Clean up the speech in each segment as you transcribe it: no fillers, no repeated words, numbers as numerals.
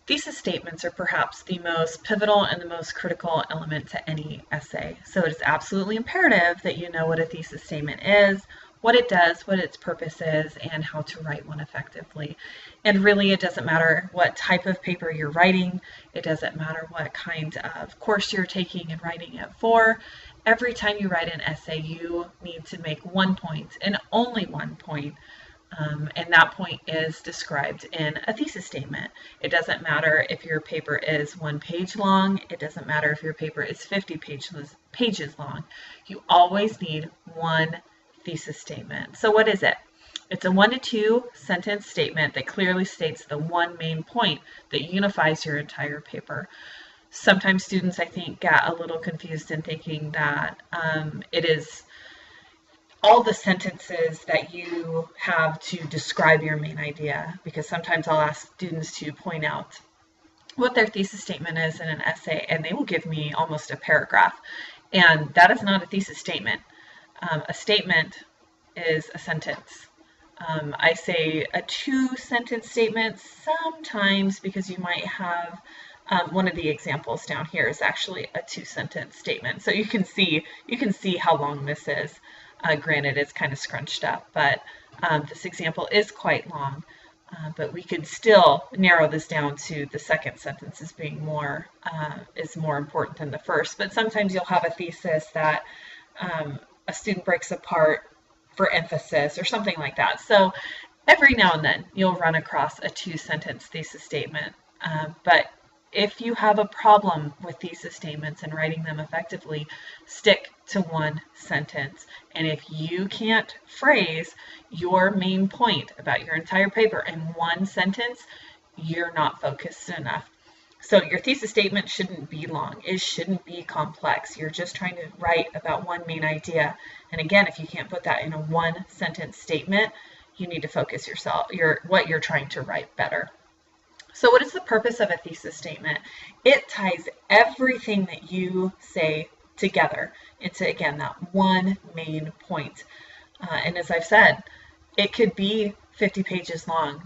Thesis statements are perhaps the most pivotal and the most critical element to any essay. So it is absolutely imperative that you know what a thesis statement is, what it does, what its purpose is, and how to write one effectively. And really, it doesn't matter what type of paper you're writing. It doesn't matter what kind of course you're taking and writing it for. Every time you write an essay, you need to make one point and only one point. And that point is described in a thesis statement. It doesn't matter if your paper is 1 page long. It doesn't matter if your paper is 50 pages long. You always need one thesis statement. So what is it? It's a 1 to 2 sentence statement that clearly states the one main point that unifies your entire paper. Sometimes students, I think, get a little confused in thinking that it is all the sentences that you have to describe your main idea, because sometimes I'll ask students to point out what their thesis statement is in an essay, and they will give me almost a paragraph. And that is not a thesis statement. A statement is a sentence. I say a 2-sentence statement sometimes because you might have one of the examples down here is actually a 2-sentence statement. So you can see how long this is. Granted, it's kind of scrunched up, but this example is quite long. But we could still narrow this down to the second sentence as being more important than the first. But sometimes you'll have a thesis that a student breaks apart for emphasis or something like that. So every now and then you'll run across a 2-sentence thesis statement. But if you have a problem with thesis statements and writing them effectively, stick to 1 sentence. And if you can't phrase your main point about your entire paper in 1 sentence, you're not focused enough. So your thesis statement shouldn't be long. It shouldn't be complex. You're just trying to write about one main idea. And again, if you can't put that in a 1-sentence statement, you need to focus what you're trying to write better. So what is the purpose of a thesis statement? It ties everything that you say together into, again, that one main point. And as I've said, it could be 50 pages long.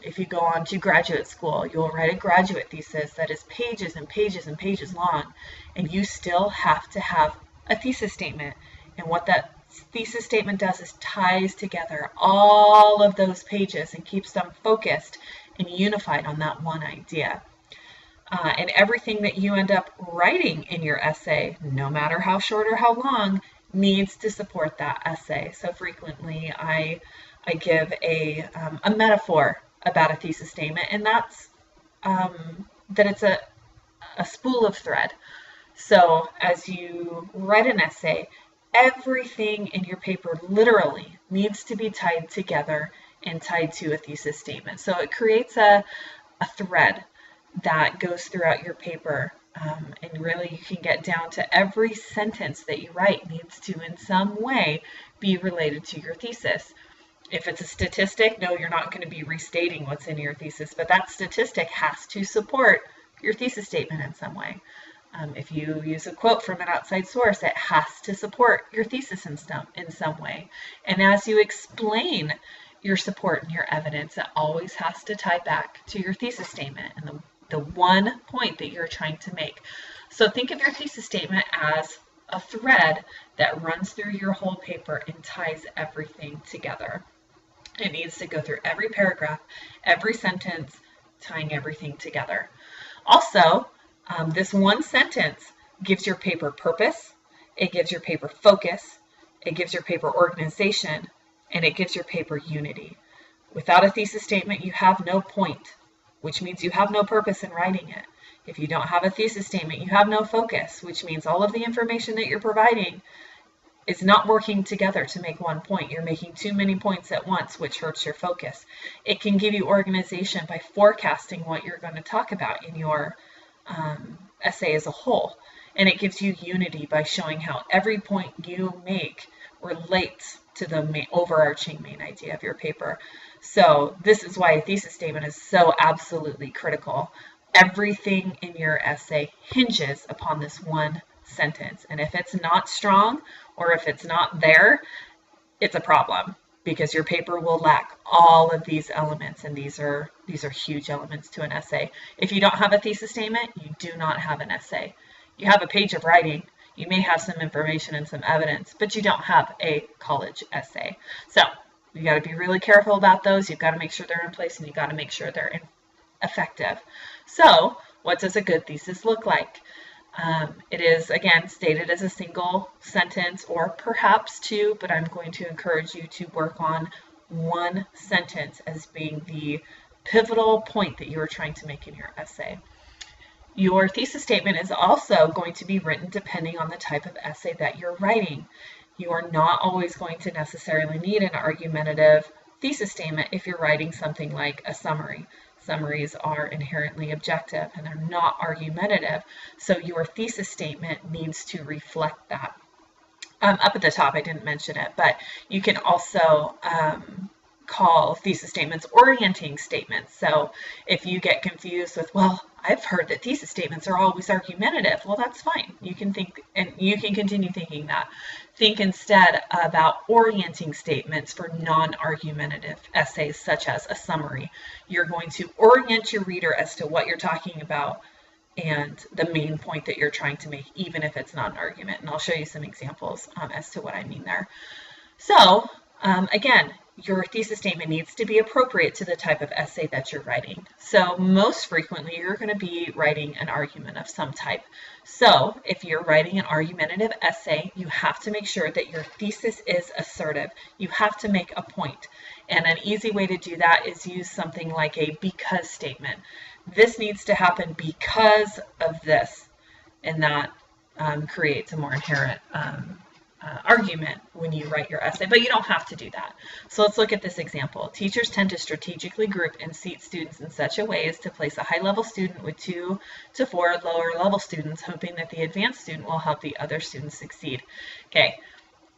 If you go on to graduate school, you'll write a graduate thesis that is pages and pages and pages long, and you still have to have a thesis statement. And what that thesis statement does is ties together all of those pages and keeps them focused and unified on that one idea. And everything that you end up writing in your essay, no matter how short or how long, needs to support that essay. So frequently I give a metaphor about a thesis statement, and that's that it's a spool of thread. So as you write an essay, everything in your paper literally needs to be tied together and tied to a thesis statement. So it creates a thread that goes throughout your paper, and really you can get down to every sentence that you write needs to in some way be related to your thesis. If it's a statistic, no, you're not going to be restating what's in your thesis, but that statistic has to support your thesis statement in some way. If you use a quote from an outside source, it has to support your thesis in some way. And as you explain your support and your evidence, it always has to tie back to your thesis statement and the one point that you're trying to make. So think of your thesis statement as a thread that runs through your whole paper and ties everything together. It needs to go through every paragraph, every sentence, tying everything together. Also, this one sentence gives your paper purpose, it gives your paper focus, it gives your paper organization, and it gives your paper unity. Without a thesis statement, you have no point, which means you have no purpose in writing it. If you don't have a thesis statement, you have no focus, which means all of the information that you're providing is not working together to make one point. You're making too many points at once, which hurts your focus. It can give you organization by forecasting what you're going to talk about in your essay as a whole. And it gives you unity by showing how every point you make relates to the overarching main idea of your paper. So this is why a thesis statement is so absolutely critical. Everything in your essay hinges upon this one sentence. And if it's not strong or if it's not there, it's a problem, because your paper will lack all of these elements, and these are huge elements to an essay. If you don't have a thesis statement, you do not have an essay. You have a page of writing, you may have some information and some evidence, but you don't have a college essay. So you got to be really careful about those. You've got to make sure they're in place, and you've got to make sure they're effective. So what does a good thesis look like? It is, again, stated as a single sentence or perhaps two, but I'm going to encourage you to work on one sentence as being the pivotal point that you are trying to make in your essay. Your thesis statement is also going to be written depending on the type of essay that you're writing. You are not always going to necessarily need an argumentative thesis statement if you're writing something like a summary. Summaries are inherently objective and they're not argumentative, so your thesis statement needs to reflect that. Up at the top, I didn't mention it, but you can also call thesis statements orienting statements. So if you get confused with, well, I've heard that thesis statements are always argumentative, well, that's fine. You can think, and you can continue thinking that. Think instead about orienting statements for non-argumentative essays, such as a summary. You're going to orient your reader as to what you're talking about and the main point that you're trying to make, even if it's not an argument. And I'll show you some examples as to what I mean there. So again, your thesis statement needs to be appropriate to the type of essay that you're writing. So most frequently, you're going to be writing an argument of some type. So if you're writing an argumentative essay, you have to make sure that your thesis is assertive. You have to make a point. And an easy way to do that is use something like a because statement. This needs to happen because of this, and that creates a more inherent argument when you write your essay, but you don't have to do that. So let's look at this example. Teachers tend to strategically group and seat students in such a way as to place a high-level student with 2 to 4 lower-level students, hoping that the advanced student will help the other students succeed. Okay,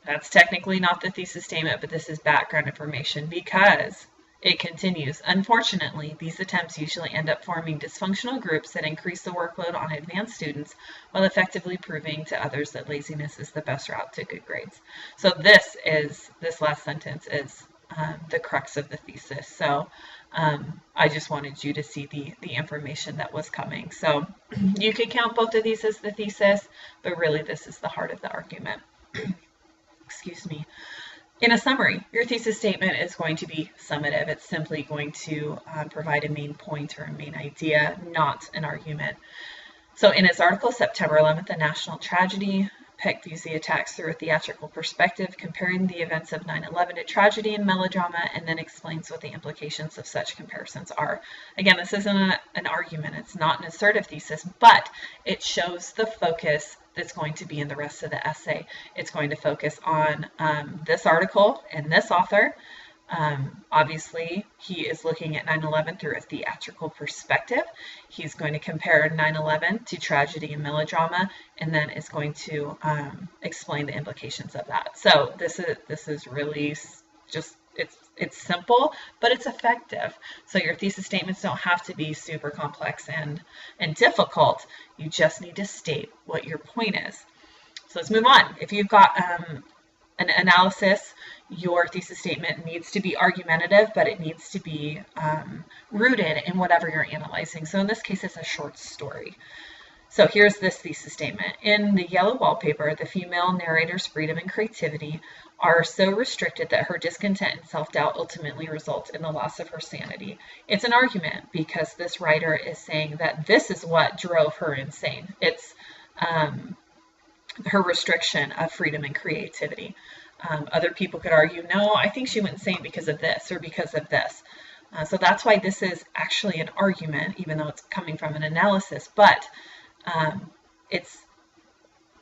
that's technically not the thesis statement, but this is background information because it continues. Unfortunately, these attempts usually end up forming dysfunctional groups that increase the workload on advanced students while effectively proving to others that laziness is the best route to good grades. So this last sentence is the crux of the thesis. So I just wanted you to see the information that was coming. So you can count both of these as the thesis, but really this is the heart of the argument. Excuse me. In a summary, your thesis statement is going to be summative. It's simply going to provide a main point or a main idea, not an argument. So in his article, September 11th, A National Tragedy, Peck views the attacks through a theatrical perspective, comparing the events of 9/11 to tragedy and melodrama, and then explains what the implications of such comparisons are. Again, this isn't an argument. It's not an assertive thesis, but it shows the focus that's going to be in the rest of the essay. It's going to focus on this article and this author. Obviously, he is looking at 9/11 through a theatrical perspective. He's going to compare 9/11 to tragedy and melodrama, and then is going to explain the implications of that. So this is really just, it's simple, but it's effective. So your thesis statements don't have to be super complex and difficult. You just need to state what your point is. So let's move on. If you've got an analysis, your thesis statement needs to be argumentative, but it needs to be rooted in whatever you're analyzing. So in this case, it's a short story. So here's this thesis statement. In the yellow wallpaper, the female narrator's freedom and creativity are so restricted that her discontent and self-doubt ultimately result in the loss of her sanity. It's an argument because this writer is saying that this is what drove her insane. It's her restriction of freedom and creativity. Other people could argue, no, I think she went insane because of this or because of this. So that's why this is actually an argument, even though it's coming from an analysis, but it's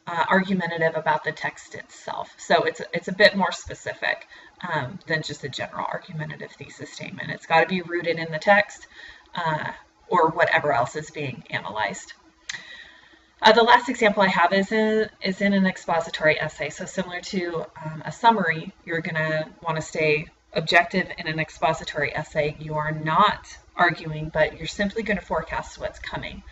argumentative about the text itself. So it's a bit more specific than just a general argumentative thesis statement. It's got to be rooted in the text or whatever else is being analyzed. The last example I have is in an expository essay. So similar to a summary, you're going to want to stay objective in an expository essay. You are not arguing, but you're simply going to forecast what's coming.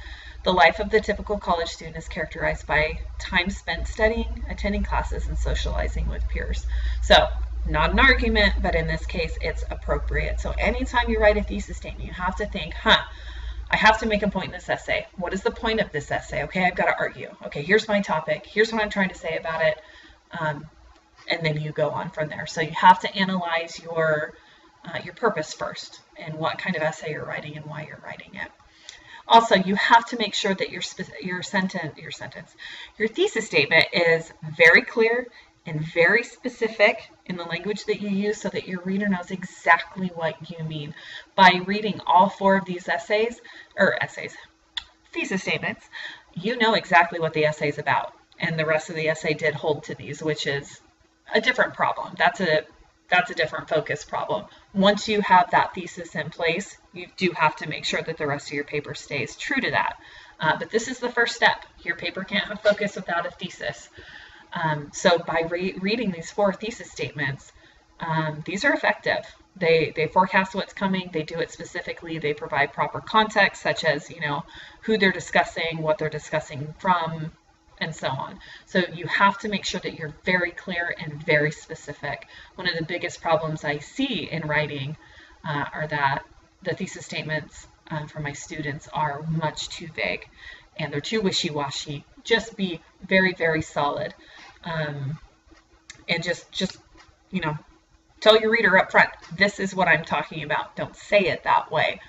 The life of the typical college student is characterized by time spent studying, attending classes, and socializing with peers. So not an argument, but in this case, it's appropriate. So anytime you write a thesis statement, you have to think, I have to make a point in this essay. What is the point of this essay? Okay, I've got to argue. Okay, here's my topic. Here's what I'm trying to say about it. And then you go on from there. So you have to analyze your purpose first and what kind of essay you're writing and why you're writing it. Also, you have to make sure that your thesis statement is very clear and very specific in the language that you use so that your reader knows exactly what you mean. By reading all 4 of these thesis statements, you know exactly what the essay is about. And the rest of the essay did hold to these, which is a different problem. That's a different focus problem. Once you have that thesis in place, you do have to make sure that the rest of your paper stays true to that. But this is the first step. Your paper can't have focus without a thesis. So by reading these 4 thesis statements, these are effective. They forecast what's coming. They do it specifically. They provide proper context, such as, who they're discussing, what they're discussing from, and so on. So you have to make sure that you're very clear and very specific. One of the biggest problems I see in writing are that the thesis statements for my students are much too vague and they're too wishy-washy. Just be very, very solid. And just tell your reader up front, this is what I'm talking about. Don't say it that way.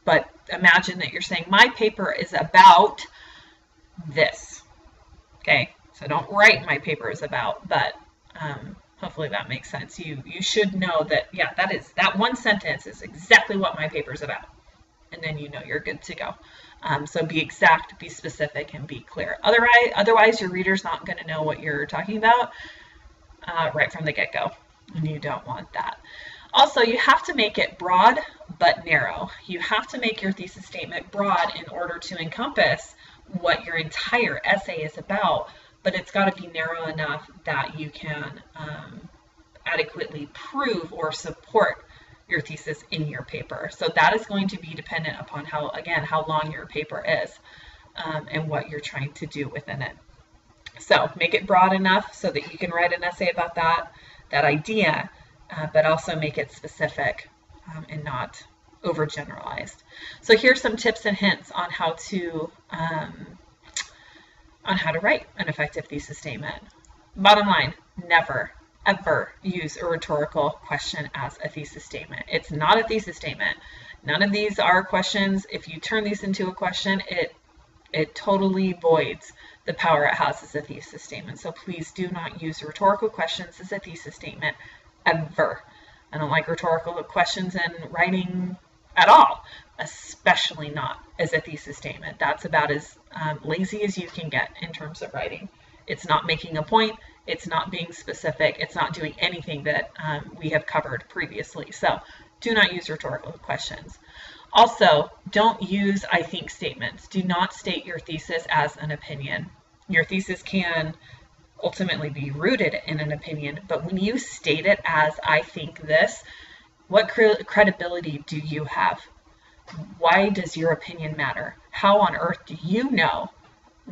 But imagine that you're saying, my paper is about this. Okay, so don't write my paper is about, but hopefully that makes sense. You should know that, that one sentence is exactly what my paper is about. And then you're good to go. So be exact, be specific, and be clear. Otherwise your reader's not going to know what you're talking about right from the get-go, and you don't want that. Also, you have to make it broad but narrow. You have to make your thesis statement broad in order to encompass what your entire essay is about, but it's got to be narrow enough that you can adequately prove or support your thesis in your paper. So that is going to be dependent upon how long your paper is and what you're trying to do within it. So make it broad enough so that you can write an essay about that idea, but also make it specific and not overgeneralized. So here's some tips and hints on how to write an effective thesis statement. Bottom line, never ever use a rhetorical question as a thesis statement. It's not a thesis statement. None of these are questions. If you turn these into a question, it totally voids the power it has as a thesis statement. So please do not use rhetorical questions as a thesis statement ever. I don't like rhetorical questions in writing at all, especially not as a thesis statement. That's about as lazy as you can get in terms of writing. It's not making a point. It's not being specific. It's not doing anything that we have covered previously. So do not use rhetorical questions. Also, don't use I think statements. Do not state your thesis as an opinion. Your thesis can ultimately be rooted in an opinion, but when you state it as I think this, what credibility do you have? Why does your opinion matter? How on earth do you know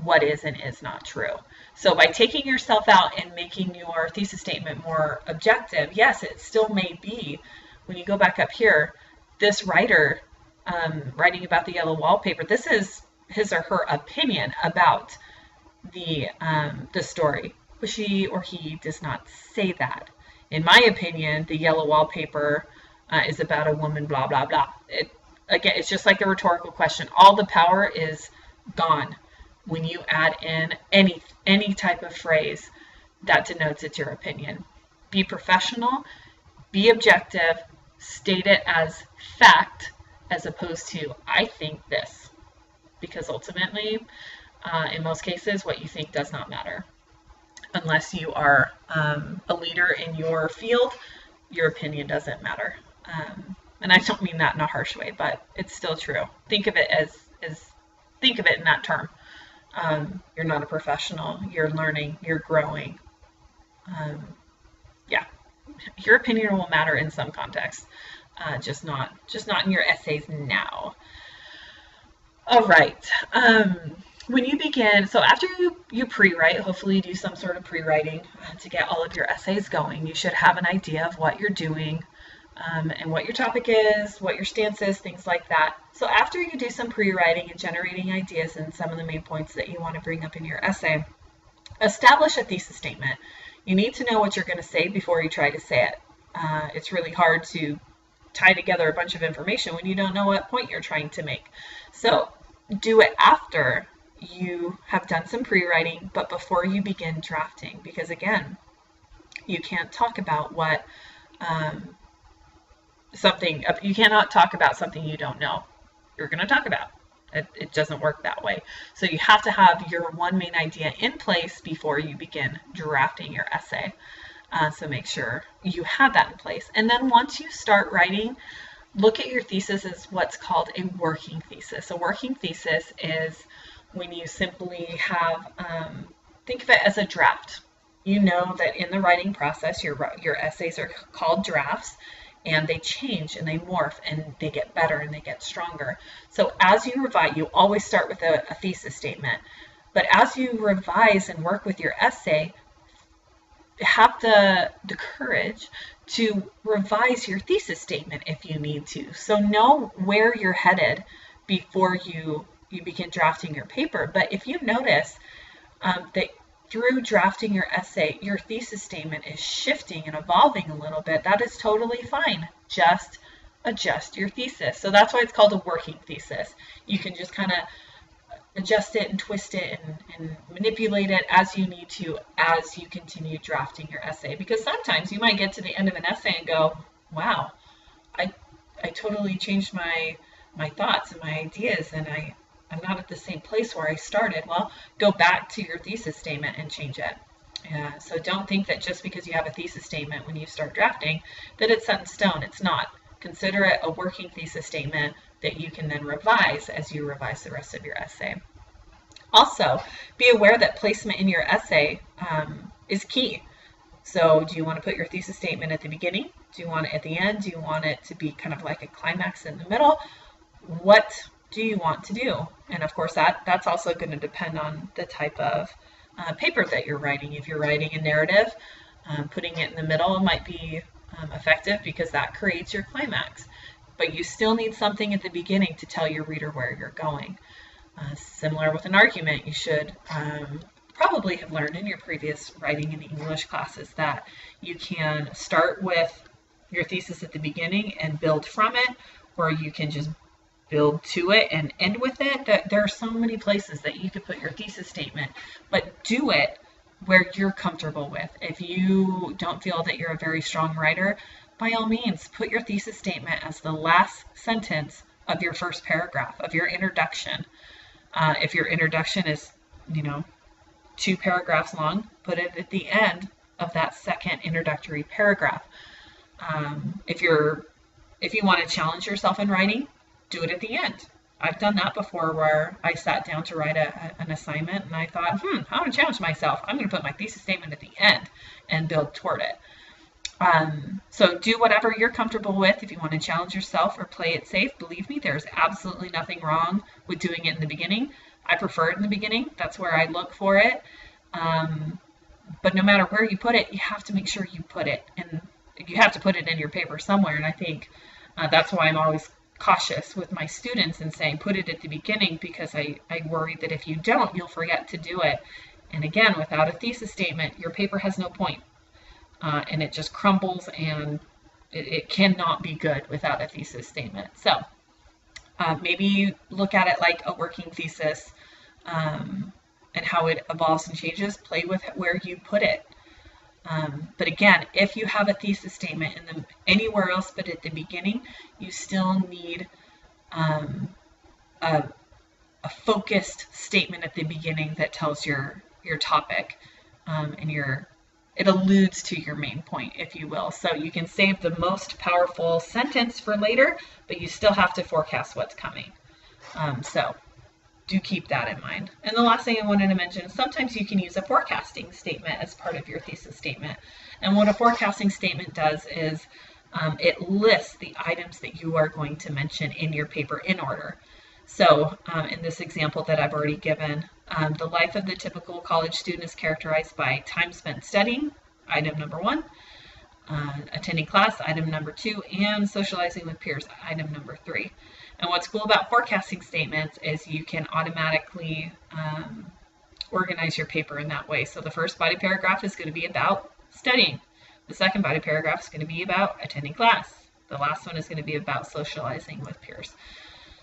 what is and is not true? So by taking yourself out and making your thesis statement more objective, yes, it still may be, when you go back up here, this writer writing about the yellow wallpaper, this is his or her opinion about the story. But she or he does not say that. In my opinion, the yellow wallpaper is about a woman, blah, blah, blah. Again, it's just like the rhetorical question. All the power is gone when you add in any type of phrase that denotes it's your opinion. Be professional, be objective, state it as fact as opposed to I think this. Because ultimately, in most cases, what you think does not matter. Unless you are a leader in your field, your opinion doesn't matter. And I don't mean that in a harsh way, but it's still true. Think of it think of it in that term. You're not a professional. You're learning. You're growing. Your opinion will matter in some contexts, just not in your essays now. All right. when you begin, so after you pre-write, hopefully you do some sort of pre-writing to get all of your essays going. You should have an idea of what you're doing, and what your topic is, what your stance is, things like that. So after you do some pre-writing and generating ideas and some of the main points that you want to bring up in your essay, establish a thesis statement. You need to know what you're going to say before you try to say it. It's really hard to tie together a bunch of information when you don't know what point you're trying to make. So do it after you have done some pre-writing, but before you begin drafting, because again, you can't talk about what you cannot talk about something you don't know you're going to talk about. It doesn't work that way. So you have to have your one main idea in place before you begin drafting your essay. So make sure you have that in place. And then once you start writing, look at your thesis as what's called a working thesis. A working thesis is when you simply have, think of it as a draft. You know that in the writing process, your essays are called drafts, and they change and they morph and they get better and they get stronger. So as you revise, you always start with a thesis statement. But as you revise and work with your essay, have the courage to revise your thesis statement if you need to. So know where you're headed before you begin drafting your paper. But if you notice that through drafting your essay, your thesis statement is shifting and evolving a little bit, that is totally fine. Just adjust your thesis. So that's why it's called a working thesis. You can just kind of adjust it and twist it and manipulate it as you need to as you continue drafting your essay. Because sometimes you might get to the end of an essay and go, wow, I totally changed my thoughts and my ideas, and I'm not at the same place where I started. Well, go back to your thesis statement and change it. So don't think that just because you have a thesis statement when you start drafting that it's set in stone. It's not. Consider it a working thesis statement that you can then revise as you revise the rest of your essay. Also, be aware that placement in your essay is key. So do you want to put your thesis statement at the beginning? Do you want it at the end? Do you want it to be kind of like a climax in the middle? What do you want to do? And of course, that's also going to depend on the type of paper that you're writing. If you're writing a narrative, putting it in the middle might be effective because that creates your climax. But you still need something at the beginning to tell your reader where you're going. Similar with an argument, you should probably have learned in your previous writing and English classes that you can start with your thesis at the beginning and build from it, or you can just build to it and end with it. There are so many places that you could put your thesis statement, but do it where you're comfortable with. If you don't feel that you're a very strong writer, by all means, put your thesis statement as the last sentence of your first paragraph, of your introduction. If your introduction is, 2 paragraphs long, put it at the end of that second introductory paragraph. If you want to challenge yourself in writing, do it at the end. I've done that before where I sat down to write an assignment and I thought, I want to challenge myself. I'm going to put my thesis statement at the end and build toward it. So do whatever you're comfortable with. If you want to challenge yourself or play it safe, believe me, there's absolutely nothing wrong with doing it in the beginning. I prefer it in the beginning. That's where I look for it. But no matter where you put it, you have to make sure you put it, and you have to put it in your paper somewhere. And I think that's why I'm always cautious with my students and saying put it at the beginning, because I worry that if you don't, you'll forget to do it. And again, without a thesis statement, your paper has no point. And it just crumbles, and it cannot be good without a thesis statement. So maybe look at it like a working thesis, and how it evolves and changes. Play with where you put it. But again, if you have a thesis statement anywhere else but at the beginning, you still need a focused statement at the beginning that tells your topic, and it alludes to your main point, if you will. So you can save the most powerful sentence for later, but you still have to forecast what's coming. So do keep that in mind. And the last thing I wanted to mention is sometimes you can use a forecasting statement as part of your thesis statement. And what a forecasting statement does is it lists the items that you are going to mention in your paper in order. So in this example that I've already given, the life of the typical college student is characterized by time spent studying, item number 1, attending class, item number 2, and socializing with peers, item number 3. And what's cool about forecasting statements is you can automatically organize your paper in that way. So the first body paragraph is going to be about studying. The second body paragraph is going to be about attending class. The last one is going to be about socializing with peers.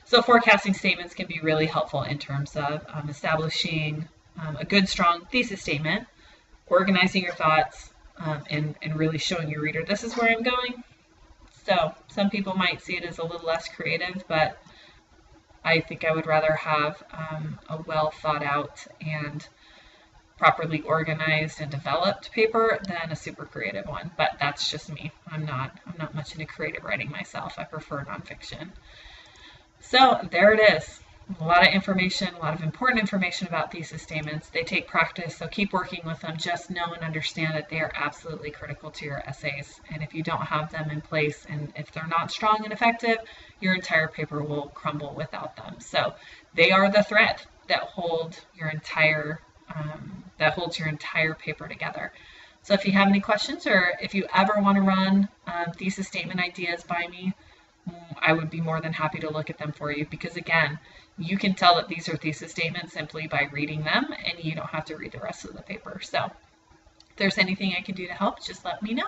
So forecasting statements can be really helpful in terms of establishing a good, strong thesis statement, organizing your thoughts, and really showing your reader, this is where I'm going. So some people might see it as a little less creative, but I think I would rather have a well thought out and properly organized and developed paper than a super creative one. But that's just me. I'm not much into creative writing myself. I prefer nonfiction. So there it is. A lot of information, a lot of important information about thesis statements. They take practice, so keep working with them. Just know and understand that they are absolutely critical to your essays. And if you don't have them in place, and if they're not strong and effective, your entire paper will crumble without them. So they are the thread that holds your entire paper together. So if you have any questions, or if you ever want to run thesis statement ideas by me, I would be more than happy to look at them for you, because again, you can tell that these are thesis statements simply by reading them, and you don't have to read the rest of the paper. So if there's anything I can do to help, just let me know.